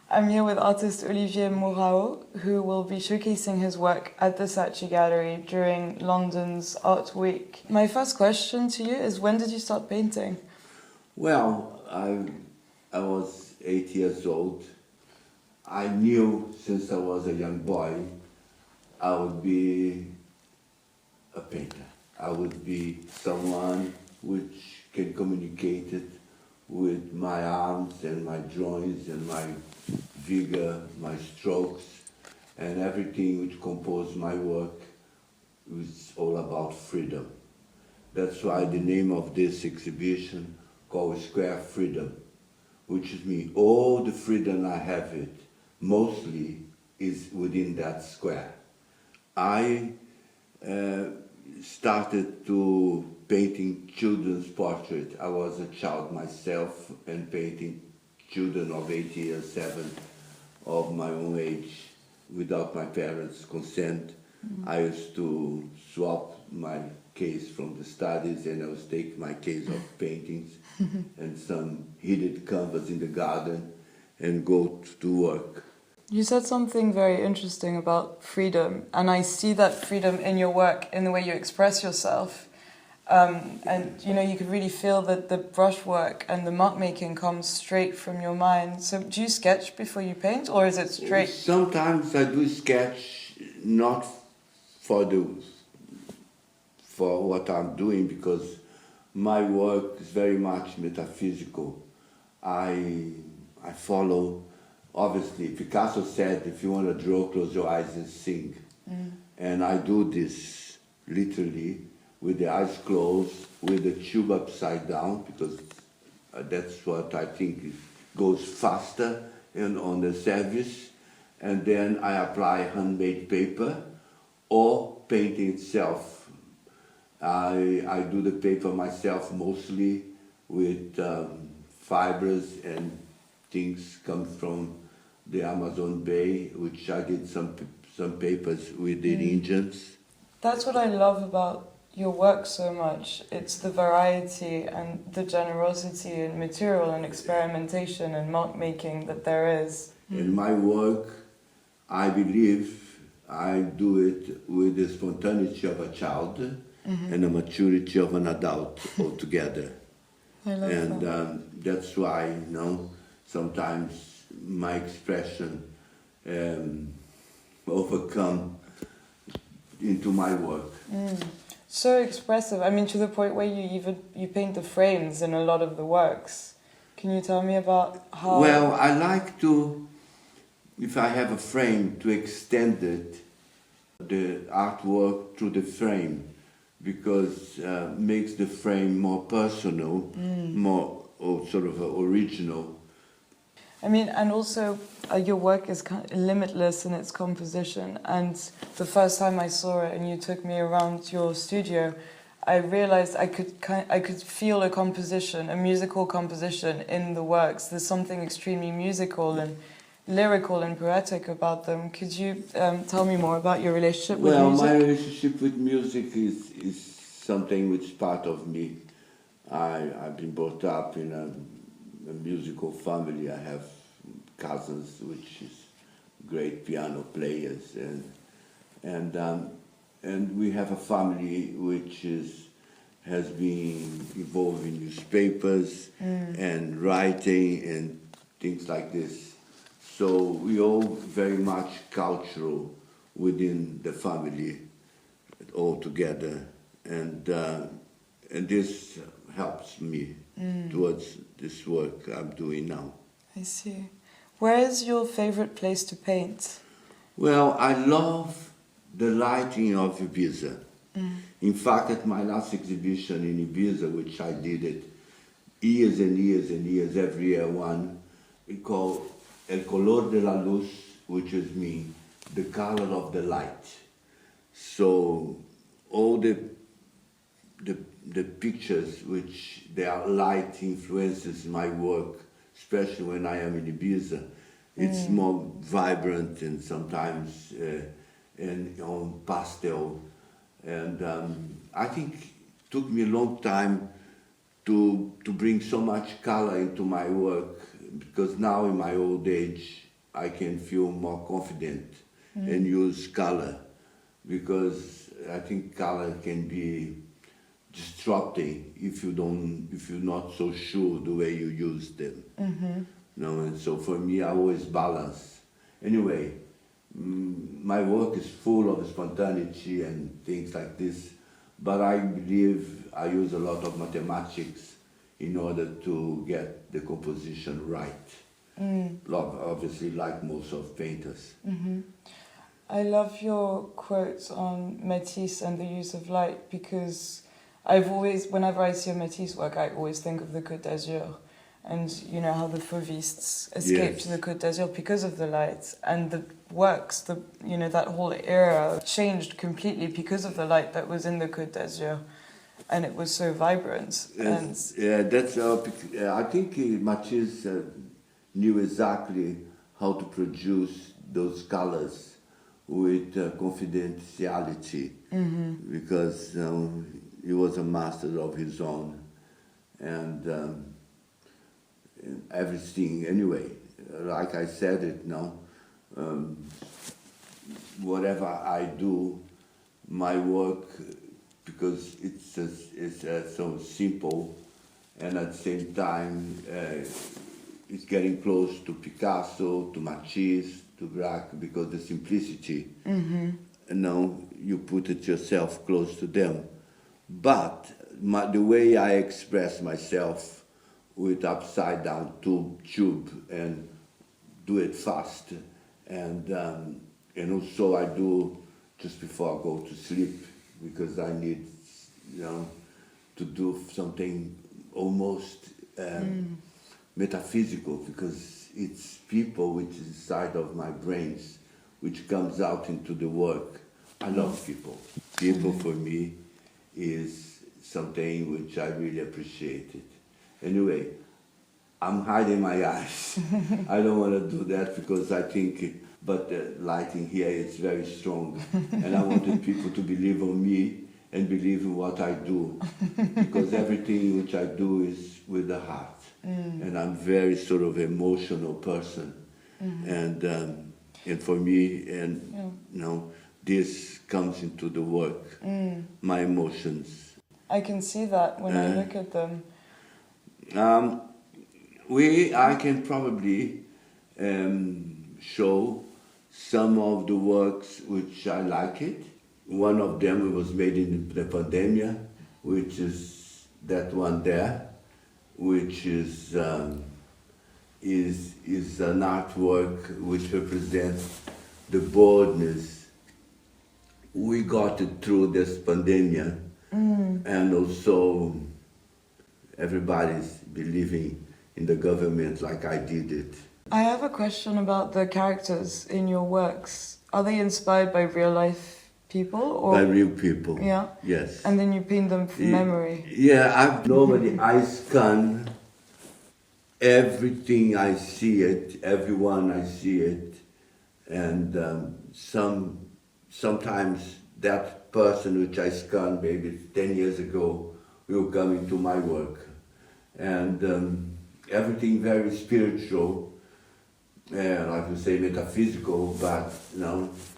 I'm here with artist Olivier Mourão, who will be showcasing his work at the Saatchi Gallery during London's Art Week. My first question to you is, when did you start painting? Well, I was 8 years old. I knew since I was a young boy I would be a painter. I would be someone which can communicate it with my arms and my drawings and my vigor, my strokes, and everything which composed my work was all about freedom. That's why the name of this exhibition called Square Freedom, which means all the freedom I have it, mostly is within that square. I started to painting children's portrait. I was a child myself and painting children of 8 years, 7 of my own age without my parents' consent. I used to swap my case from the studies and I was take my case of paintings and some heated canvas in the garden and go to work. You said something very interesting about freedom, and I see that freedom in your work, in the way you express yourself. And you could really feel that the brushwork and the mark making comes straight from your mind. So do you sketch before you paint, or is it straight? Sometimes I do sketch, not for what I'm doing, because my work is very much metaphysical. I follow, obviously, Picasso said, if you want to draw, close your eyes and sing. And I do this literally, with the eyes closed, with the tube upside down, because that's what I think goes faster and on the service. And then I apply handmade paper or painting itself. I do the paper myself mostly with fibers and things come from the Amazon Bay, which I did some papers with the Indians. That's what I love about your work so much. It's the variety and the generosity in material and experimentation and mark making that there is. In my work, I believe I do it with the spontaneity of a child and the maturity of an adult altogether. I love that. That's why, sometimes my expression overcome into my work. So expressive. I mean, to the point where you paint the frames in a lot of the works. Can you tell me about how? Well, I like to, if I have a frame, to extend it, the artwork through the frame, because makes the frame more personal, more sort of original. I mean, and also your work is kind of limitless in its composition. And the first time I saw it, and you took me around your studio, I realized I could feel a composition, a musical composition in the works. There's something extremely musical and lyrical and poetic about them. Could you tell me more about your relationship with music? Well, my relationship with music is something which is part of me. I've been brought up in a musical family. I have cousins which is great piano players, and we have a family which has been involved in newspapers and writing and things like this. So we all very much cultural within the family all together, and this helps me towards this work I'm doing now. I see. Where is your favorite place to paint? Well, I love the lighting of Ibiza. In fact, at my last exhibition in Ibiza, which I did it years and years and years, every year one, we call El Color de la Luz, which is mean the color of the light. So all the pictures which they are light influences my work, especially when I am in Ibiza. It's more vibrant and sometimes and on pastel. And I think it took me a long time to bring so much color into my work, because now in my old age I can feel more confident and use color, because I think color can be disrupting if you're not so sure the way you use them. And so for me, I always balance. Anyway, my work is full of spontaneity and things like this, but I believe I use a lot of mathematics in order to get the composition right. Obviously, like most of painters. I love your quotes on Matisse and the use of light, because I've always, whenever I see a Matisse work, I always think of the Côte d'Azur, and you know how the Fauvistes escaped to the Côte d'Azur because of the light, and the works, that whole era changed completely because of the light that was in the Côte d'Azur, and it was so vibrant. I think Matisse knew exactly how to produce those colors with confidentiality, because he was a master of his own, and everything. Anyway, like I said it now, whatever I do, my work, because it's so simple, and at the same time it's getting close to Picasso, to Matisse, to Braque, because the simplicity, you put it yourself close to them. But the way I express myself with upside down tube and do it fast, and also I do just before I go to sleep, because I need to do something almost metaphysical, because it's people which is inside of my brains which comes out into the work. I love people. People for me is something which I really appreciate it. Anyway, I'm hiding my eyes. I don't want to do that because I think, but the lighting here is very strong, and I wanted people to believe on me and believe in what I do, because everything which I do is with the heart, and I'm very sort of emotional person, and for me, this comes into the work, my emotions. I can see that when I look at them. I can probably show some of the works which I like it. One of them was made in the pandemic, which is that one there, which is an artwork which represents the boldness we got it through this pandemic, and also everybody's believing in the government like I did it. I have a question about the characters in your works. Are they inspired by real life people? Or? By real people. Yeah? Yes. And then you paint them from memory? Yeah, I scan everything I see it, everyone I see it, and sometimes that person which I scanned maybe 10 years ago will come into my work. And everything very spiritual, like you say metaphysical, but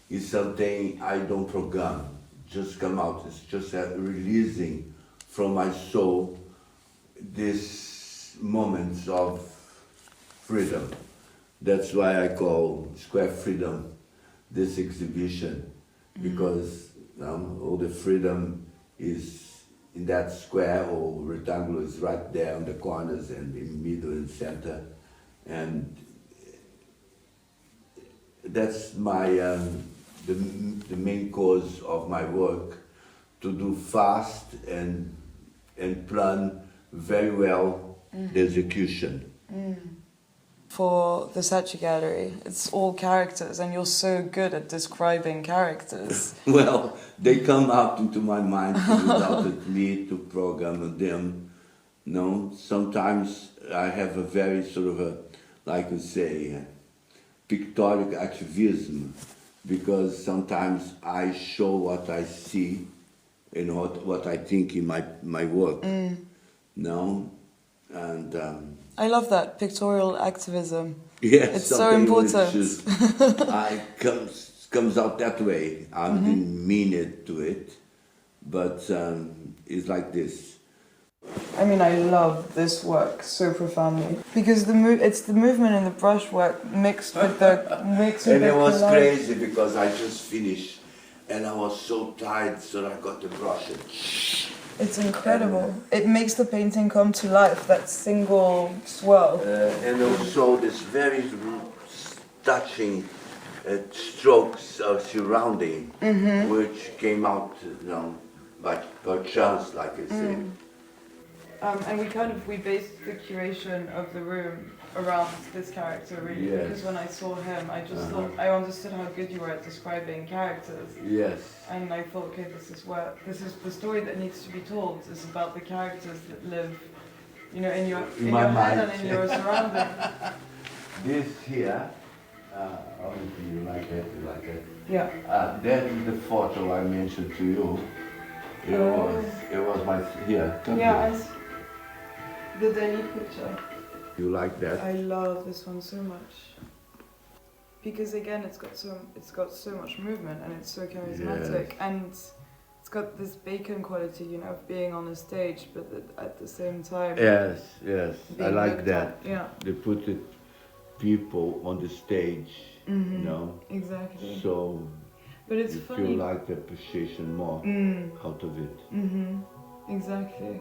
it's something I don't program, just come out. It's just releasing from my soul these moments of freedom. That's why I call Square Freedom this exhibition, because all the freedom is in that square or rectangle is right there on the corners and in the middle and center, and that's my the main cause of my work, to do fast and plan very well the execution. For the Saatchi Gallery, it's all characters, and you're so good at describing characters. Well, they come out into my mind without me to program them. Sometimes I have a very sort of a, like you say, pictorial activism, because sometimes I show what I see and what I think in my work. And I love that pictorial activism. Yes, It's so important. Comes out that way. I didn't mean it to it, but it's like this. I mean, I love this work so profoundly because it's the movement and the brushwork mixed with the And it was crazy because I just finished, and I was so tired, so I got the brush. It's incredible. It makes the painting come to life. That single swirl. And also this very touching strokes of surrounding, which came out, by chance, like I say. And we based the curation of the room around this character, really, Yes. because when I saw him, I just thought, I understood how good you were at describing characters. Yes. And I thought, okay, this is the story that needs to be told. It's about the characters that live, in your my head mind. and in your surroundings. This here, obviously you like it. Yeah. That is the photo I mentioned to you. It was my, here. Yeah, the Delhi picture. You like that? I love this one so much. Because again, it's got so much movement and it's so charismatic, and it's got this bacon quality, of being on a stage, but at the same time. Yes, I like that. Yeah. They put the people on the stage, Exactly. So but it's you funny. feel like the appreciation more out of it. Exactly.